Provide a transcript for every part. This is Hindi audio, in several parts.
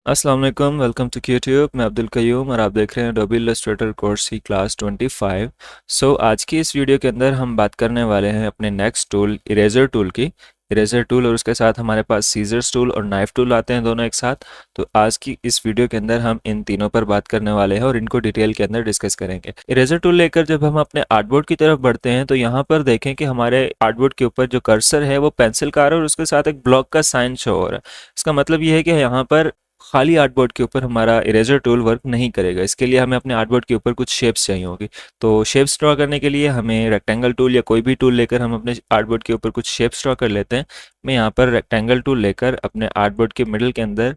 अस्सलाम वालेकुम, वेलकम टू यूट्यूब। मैं अब्दुल कयूम और आप देख रहे हैं अडोबी इलस्ट्रेटर कोर्स की क्लास 25। आज की इस वीडियो के अंदर हम बात करने वाले हैं अपने नेक्स्ट टूल इरेजर टूल की। इरेजर टूल और उसके साथ हमारे पास सीजर्स टूल और नाइफ टूल आते हैं दोनों एक साथ। तो आज की इस वीडियो के अंदर हम इन तीनों पर बात करने वाले हैं और इनको डिटेल के अंदर डिस्कस करेंगे। इरेजर टूल लेकर जब हम अपने आर्टबोर्ड की तरफ बढ़ते हैं तो यहाँ पर देखें कि हमारे आर्टबोर्ड के ऊपर जो कर्सर है वो पेंसिल का आ रहा है और उसके साथ एक ब्लॉक का साइन शो हो रहा है। इसका मतलब ये है कि यहाँ पर खाली आर्टबोर्ड के ऊपर हमारा इरेजर टूल वर्क नहीं करेगा। इसके लिए हमें अपने आर्टबोर्ड के ऊपर कुछ शेप्स चाहिए होगी। तो शेप्स ड्रॉ करने के लिए हमें रेक्टेंगल टूल या कोई भी टूल लेकर हम अपने आर्टबोर्ड के ऊपर कुछ शेप्स ड्रॉ कर लेते हैं। मैं यहाँ पर रेक्टेंगल टूल लेकर अपने आर्टबोर्ड के मिडल के अंदर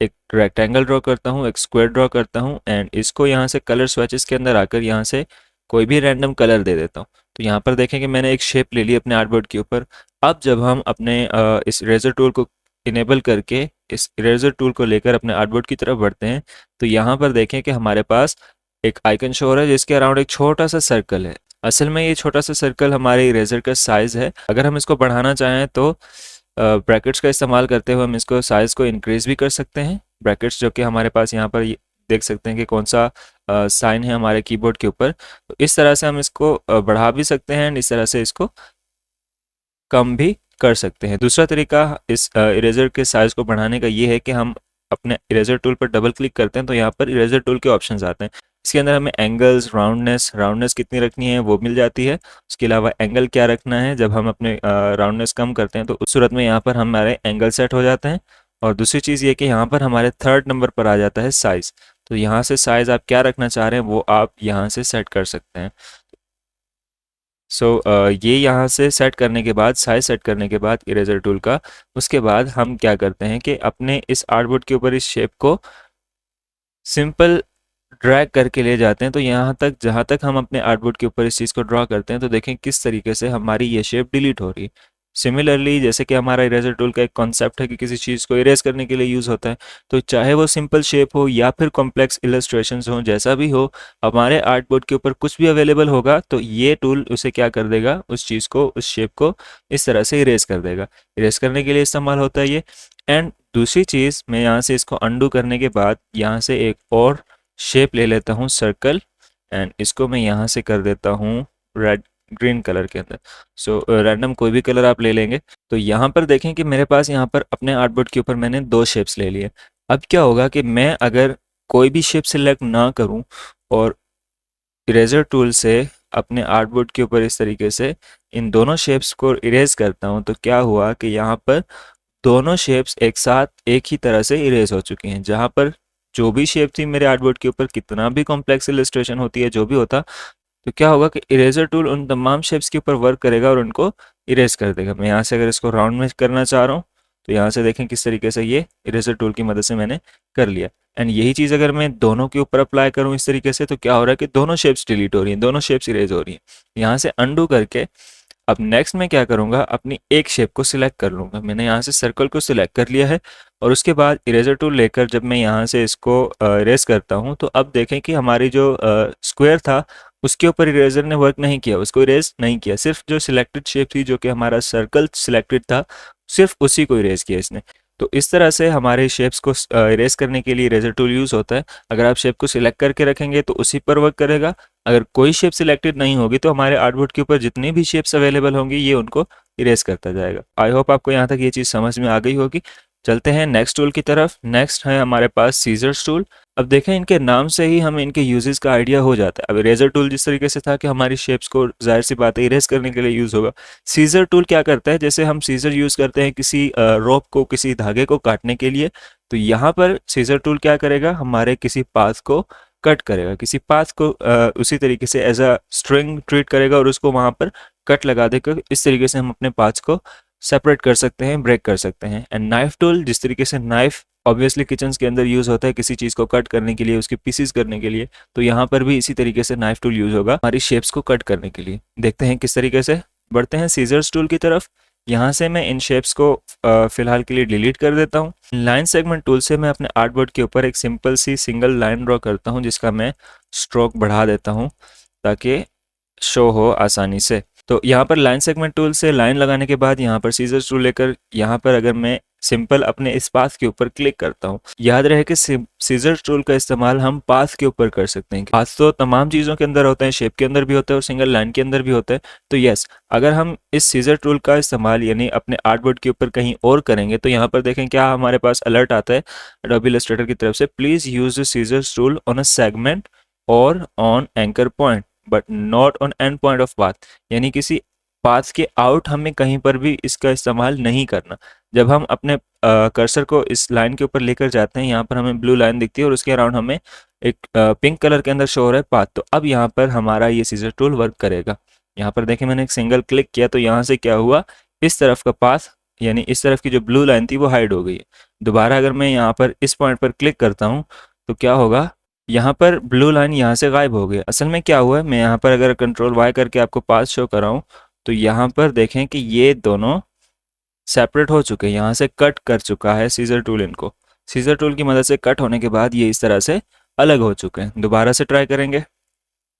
एक रेक्टेंगल ड्रॉ करता हूँ, एक स्क्वायर ड्रॉ करता हूँ एंड इसको यहाँ से कलर स्वेचेस के अंदर आकर यहाँ से कोई भी रैंडम कलर दे देता हूँ। तो यहाँ पर देखें कि मैंने एक शेप ले ली अपने आर्टबोर्ड के ऊपर। अब जब हम अपने इस इरेजर टूल को इनेबल करके इस इरेजर टूल को लेकर अपने आर्टबोर्ड की तरफ बढ़ते हैं तो यहाँ पर देखें कि हमारे पास एक आइकन शो हो रहा है जिसके अराउंड एक छोटा सा सर्कल है। असल में ये छोटा सा सर्कल हमारे इरेजर का साइज है। अगर हम इसको बढ़ाना चाहें तो ब्रैकेट्स का इस्तेमाल करते हुए हम इसको साइज़ को इंक्रीज़ भी कर सकते हैं। ब्रैकेट्स जो कि हमारे पास यहाँ पर देख सकते हैं कि कौन सा साइन है हमारे कीबोर्ड के ऊपर। तो इस तरह से हम इसको बढ़ा भी सकते हैं एंड इस तरह से इसको कम भी कर सकते हैं। दूसरा तरीका इस इरेजर के साइज़ को बढ़ाने का ये है कि हम अपने इरेजर टूल पर डबल क्लिक करते हैं तो यहाँ पर इरेजर टूल के ऑप्शंस आते हैं। इसके अंदर हमें एंगल्स, राउंडनेस कितनी रखनी है वो मिल जाती है। उसके अलावा एंगल क्या रखना है, जब हम अपने राउंडनेस कम करते हैं तो उस सूरत में यहाँ पर हमारे एंगल सेट हो जाते हैं। और दूसरी चीज़ ये कि यहाँ पर हमारे थर्ड नंबर पर आ जाता है साइज़। तो यहाँ से साइज़ आप क्या रखना चाह रहे हैं वो आप यहाँ से सेट कर सकते हैं। ये यहाँ से सेट करने के बाद, साइज सेट करने के बाद इरेजर टूल का, उसके बाद हम क्या करते हैं कि अपने इस आर्टबोर्ड के ऊपर इस शेप को सिंपल ड्रैग करके ले जाते हैं। तो यहाँ तक जहाँ तक हम अपने आर्टबोर्ड के ऊपर इस चीज़ को ड्रॉ करते हैं तो देखें किस तरीके से हमारी ये शेप डिलीट हो रही है। सिमिलरली जैसे कि हमारा इरेजर टूल का एक कॉन्सेप्ट है कि किसी चीज़ को इरेज करने के लिए यूज़ होता है, तो चाहे वो सिंपल शेप हो या फिर कॉम्प्लेक्स इलस्ट्रेशंस हो, जैसा भी हो, हमारे आर्टबोर्ड के ऊपर कुछ भी अवेलेबल होगा तो ये टूल उसे क्या कर देगा, उस चीज़ को, उस शेप को इस तरह से इरेज कर देगा। इरेज करने के लिए इस्तेमाल होता है ये। एंड दूसरी चीज़, मैं यहाँ से इसको अंडू करने के बाद यहाँ से एक और शेप ले लेता हूँ सर्कल एंड इसको मैं यहाँ से कर देता हूँ रेड ग्रीन कलर के अंदर। रैंडम कोई भी कलर आप ले लेंगे। तो यहाँ पर देखें कि मेरे पास यहाँ पर अपने आर्टबोर्ड के ऊपर मैंने दो शेप्स ले लिए। अब क्या होगा कि मैं अगर कोई भी शेप सिलेक्ट ना करूँ और इरेजर टूल से अपने आर्टबोर्ड के ऊपर इस तरीके से इन दोनों शेप्स को इरेज करता हूँ तो क्या हुआ कि यहाँ पर दोनों शेप्स एक साथ एक ही तरह से इरेज हो चुकी हैं। जहाँ पर जो भी शेप थी मेरे आर्टबोर्ड के ऊपर, कितना भी कॉम्प्लेक्स इलस्ट्रेशन होती है, जो भी होता, तो क्या होगा कि इरेजर टूल उन तमाम शेप्स के ऊपर वर्क करेगा और उनको इरेज कर देगा। मैं यहाँ से अगर इसको राउंड में करना चाह रहा हूँ तो यहाँ से देखें किस तरीके से ये इरेजर टूल की मदद से मैंने कर लिया। एंड यही चीज़ अगर मैं दोनों के ऊपर अप्लाई करूँ इस तरीके से तो क्या हो रहा है कि दोनों शेप्स डिलीट हो रही हैं, दोनों शेप्स इरेज हो रही हैं। यहाँ से अंडू करके अब नेक्स्ट मैं क्या करूँगा, अपनी एक शेप को सिलेक्ट कर लूँगा। मैंने यहाँ से सर्कल को सिलेक्ट कर लिया है और उसके बाद इरेजर टूल लेकर जब मैं यहाँ से इसको इरेज करता हूँ तो अब देखें कि हमारी जो स्क्वायर था उसके ऊपर इरेजर ने वर्क नहीं किया, उसको इरेज नहीं किया। सिर्फ जो सिलेक्टेड शेप थी, जो कि हमारा सर्कल सिलेक्टेड था, सिर्फ उसी को इरेज किया इसने। तो इस तरह से हमारे शेप्स को इरेज करने के लिए इरेजर टूल यूज़ होता है। अगर आप शेप को सिलेक्ट करके रखेंगे तो उसी पर वर्क करेगा। अगर कोई शेप सिलेक्टेड नहीं होगी तो हमारे आर्टबोर्ड के ऊपर जितनी भी शेप्स अवेलेबल होंगी ये उनको इरेज करता जाएगा। आई होप आपको यहाँ तक ये चीज़ समझ में आ गई होगी। चलते हैं नेक्स्ट टूल की तरफ। नेक्स्ट है हमारे पास सीजर्स टूल। अब देखें इनके नाम से ही हमें इनके यूजेस का आइडिया हो जाता है। अब इरेजर टूल जिस तरीके से था कि हमारी शेप्स को जाहिर सी बात है इरेज करने के लिए यूज़ होगा। सीजर टूल क्या करता है, जैसे हम सीजर यूज़ करते हैं किसी रोप को, किसी धागे को काटने के लिए, तो यहाँ पर सीजर टूल क्या करेगा, हमारे किसी पाथ को कट करेगा, किसी पाथ को उसी तरीके से एज अ स्ट्रिंग ट्रीट करेगा और उसको वहाँ पर कट लगा देकर इस तरीके से हम अपने पाथ्स को सेपरेट कर सकते हैं, ब्रेक कर सकते हैं। एंड नाइफ टूल, जिस तरीके से नाइफ ऑब्वियसली किचन के अंदर यूज़ होता है किसी चीज़ को कट करने के लिए, उसके पीसीस करने के लिए, तो यहाँ पर भी इसी तरीके से नाइफ टूल यूज़ होगा हमारी शेप्स को कट करने के लिए। देखते हैं किस तरीके से। बढ़ते हैं सीजर्स टूल की तरफ। यहाँ से मैं इन शेप्स को फिलहाल के लिए डिलीट कर देता हूँ। लाइन सेगमेंट टूल से मैं अपने आर्टबोर्ड के ऊपर एक सिंपल सी सिंगल लाइन ड्रॉ करता हूँ जिसका मैं स्ट्रोक बढ़ा देता हूँ ताकि शो हो आसानी से। तो यहाँ पर लाइन सेगमेंट टूल से लाइन लगाने के बाद यहाँ पर सीजर्स टूल लेकर यहाँ पर अगर मैं सिंपल अपने इस पाथ के ऊपर क्लिक करता हूँ। याद रहे कि सीजर टूल का इस्तेमाल हम पाथ के ऊपर कर सकते हैं। पाथ तो तमाम चीज़ों के अंदर होते हैं, शेप के अंदर भी होता है और सिंगल लाइन के अंदर भी होता है। तो यस, अगर हम इस सीजर टूल का इस्तेमाल यानी अपने आर्टबोर्ड के ऊपर कहीं और करेंगे तो यहाँ पर देखें क्या हमारे पास अलर्ट आता है एडोबी इलस्ट्रेटर की तरफ से, please use the scissor tool on a segment और on anchor point but not on end point of path. यानी किसी पाथ के आउट हमें कहीं पर भी इसका इस्तेमाल नहीं करना। जब हम अपने कर्सर को इस लाइन के ऊपर लेकर जाते हैं, यहाँ पर हमें ब्लू लाइन दिखती है और उसके अराउंड हमें एक पिंक कलर के अंदर शो हो रहा है पाथ। तो अब यहाँ पर हमारा ये सीजर टूल वर्क करेगा। यहाँ पर देखें मैंने एक सिंगल क्लिक किया तो यहाँ से क्या हुआ, इस तरफ का पाथ यानी इस तरफ की जो ब्लू लाइन थी वो हाइड हो गई है। दोबारा अगर मैं यहाँ पर इस पॉइंट पर क्लिक करता हूँ तो क्या होगा, यहाँ पर ब्लू लाइन यहाँ से गायब हो गई। असल में क्या हुआ है, मैं यहाँ पर अगर कंट्रोल वाई करके आपको पाथ शो कराऊँ तो यहाँ पर देखें कि ये दोनों सेपरेट हो चुके हैं, यहाँ से कट कर चुका है सीजर टूल इनको। सीजर टूल की मदद से कट होने के बाद ये इस तरह से अलग हो चुके हैं। दोबारा से ट्राई करेंगे।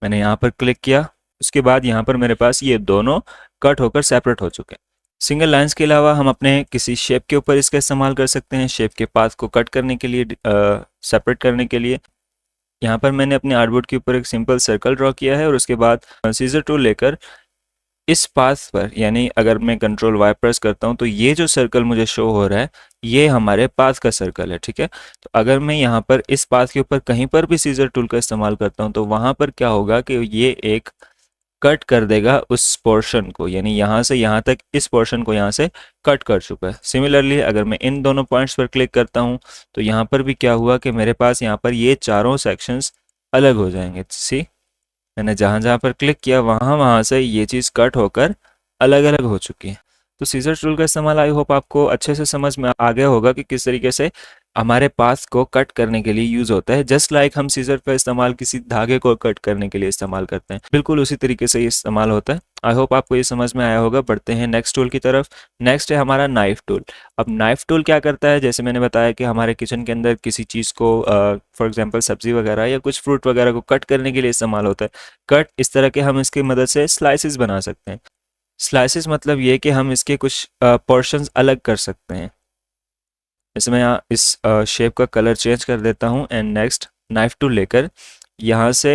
मैंने यहाँ पर क्लिक किया, उसके बाद यहाँ पर मेरे पास ये दोनों कट होकर सेपरेट हो चुके हैं। सिंगल लाइंस के अलावा हम अपने किसी शेप के ऊपर इसका इस्तेमाल कर सकते हैं, शेप के पाथ को कट करने के लिए, सेपरेट करने के लिए। यहाँ पर मैंने अपने आर्टबोर्ड के ऊपर एक सिंपल सर्कल ड्रॉ किया है और उसके बाद सीजर टूल लेकर इस पाथ पर, यानी अगर मैं कंट्रोल वाई प्रेस करता हूँ तो ये जो सर्कल मुझे शो हो रहा है ये हमारे पाथ का सर्कल है, ठीक है। तो अगर मैं यहाँ पर इस पाथ के ऊपर कहीं पर भी सीजर टूल का इस्तेमाल करता हूँ तो वहाँ पर क्या होगा कि ये एक कट कर देगा उस पोर्शन को, यानी यहाँ से यहाँ तक इस पोर्शन को यहाँ से कट कर चुका है। सिमिलरली अगर मैं इन दोनों पॉइंट्स पर क्लिक करता हूँ तो यहाँ पर भी क्या हुआ कि मेरे पास यहाँ पर ये चारों सेक्शंस अलग हो जाएंगे। सी, मैंने जहाँ जहाँ पर क्लिक किया वहाँ वहाँ से ये चीज़ कट होकर अलग अलग हो चुकी है। तो सीजर टूल का इस्तेमाल आई होप आपको अच्छे से समझ में आ गया होगा कि किस तरीके से हमारे पास को कट करने के लिए यूज़ होता है। जस्ट लाइक हम सीजर का इस्तेमाल किसी धागे को कट करने के लिए इस्तेमाल करते हैं, बिल्कुल उसी तरीके से ये इस्तेमाल होता है। आई होप आपको ये समझ में आया होगा। बढ़ते हैं नेक्स्ट टूल की तरफ। नेक्स्ट है हमारा नाइफ टूल। अब नाइफ टूल क्या करता है, जैसे मैंने बताया कि हमारे किचन के अंदर किसी चीज़ को फॉर एग्जांपल सब्जी वगैरह या कुछ फ्रूट वगैरह को कट करने के लिए इस्तेमाल होता है। कट इस तरह के हम इसकी मदद से स्लाइसिस बना सकते हैं। स्लाइसिस मतलब ये कि हम इसके कुछ पोर्शंस अलग कर सकते हैं। जैसे मैं यहाँ इस शेप का कलर चेंज कर देता हूँ एंड नेक्स्ट नाइफ टूल लेकर यहाँ से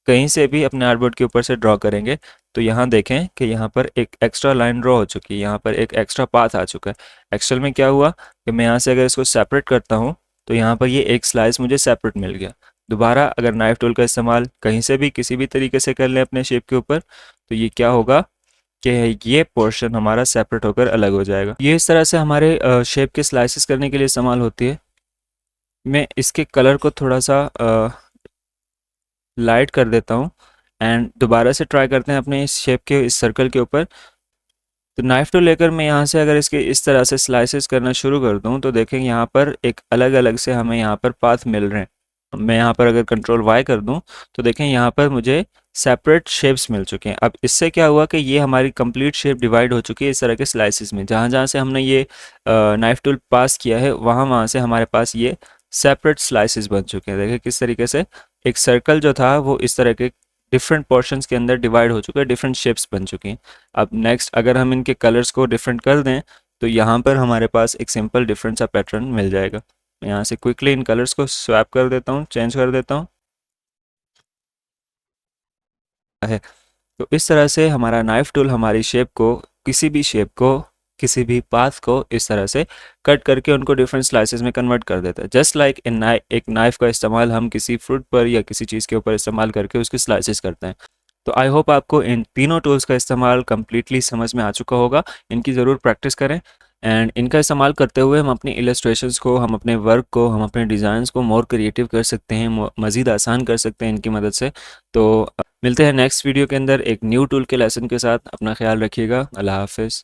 कहीं से भी अपने आर्टबोर्ड के ऊपर से ड्रॉ करेंगे तो यहाँ देखें कि यहाँ पर एक एक्स्ट्रा लाइन ड्रॉ हो चुकी है, यहाँ पर एक एक्स्ट्रा पाथ आ चुका है। एक्चुअल में क्या हुआ कि मैं यहाँ से अगर इसको सेपरेट करता हूँ तो यहाँ पर ये एक स्लाइस मुझे सेपरेट मिल गया। दोबारा अगर नाइफ टूल का इस्तेमाल कहीं से भी किसी भी तरीके से कर लें अपने शेप के ऊपर तो ये क्या होगा कि ये पोर्शन हमारा सेपरेट होकर अलग हो जाएगा। ये इस तरह से हमारे शेप के स्लाइसेस करने के लिए इस्तेमाल होती है। मैं इसके कलर को थोड़ा सा लाइट कर देता हूँ एंड दोबारा से ट्राई करते हैं अपने इस शेप के इस सर्कल के ऊपर। तो नाइफ टूल लेकर मैं यहाँ से अगर इसके इस तरह से स्लाइसेस करना शुरू कर दूँ तो देखेंगे यहाँ पर एक अलग अलग से हमें यहाँ पर पाथ मिल रहे हैं। मैं यहाँ पर अगर कंट्रोल वाई कर दूँ तो देखें यहाँ पर मुझे सेपरेट शेप्स मिल चुके हैं। अब इससे क्या हुआ कि ये हमारी कंप्लीट शेप डिवाइड हो चुकी है इस तरह के स्लाइसेस में। जहाँ जहाँ से हमने ये नाइफ टूल पास किया है वहाँ वहाँ से हमारे पास ये सेपरेट स्लाइसेस बन चुके हैं। देखिए किस तरीके से एक सर्कल जो था वो इस तरह के डिफरेंट पोर्शंस के अंदर डिवाइड हो चुका है, डिफरेंट शेप्स बन चुकी हैं। अब नेक्स्ट अगर हम इनके कलर्स को डिफरेंट कर दें तो यहाँ पर हमारे पास एक सिंपल डिफरेंट सा पैटर्न मिल जाएगा। मैं यहाँ से क्विकली इन कलर्स को स्वैप कर देता हूँ, चेंज कर देता हूँ है। तो इस तरह से हमारा नाइफ टूल हमारी शेप को, किसी भी शेप को, किसी भी पाथ को इस तरह से कट करके उनको डिफरेंट स्लाइसेस में कन्वर्ट कर देता है। जस्ट लाइक एक नाइफ का इस्तेमाल हम किसी फ्रूट पर या किसी चीज़ के ऊपर इस्तेमाल करके उसकी स्लाइसेस करते हैं। तो आई होप आपको इन तीनों टूल्स का इस्तेमाल कम्प्लीटली समझ में आ चुका होगा। इनकी ज़रूर प्रैक्टिस करें एंड इनका इस्तेमाल करते हुए हम अपनी इलस्ट्रेशंस को, हम अपने वर्क को, हम अपने डिज़ाइंस को मोर क्रिएटिव कर सकते हैं, मज़ीद आसान कर सकते हैं इनकी मदद से। तो मिलते हैं नेक्स्ट वीडियो के अंदर एक न्यू टूल के लेसन के साथ। अपना ख्याल रखिएगा। अल्लाह हाफिज़।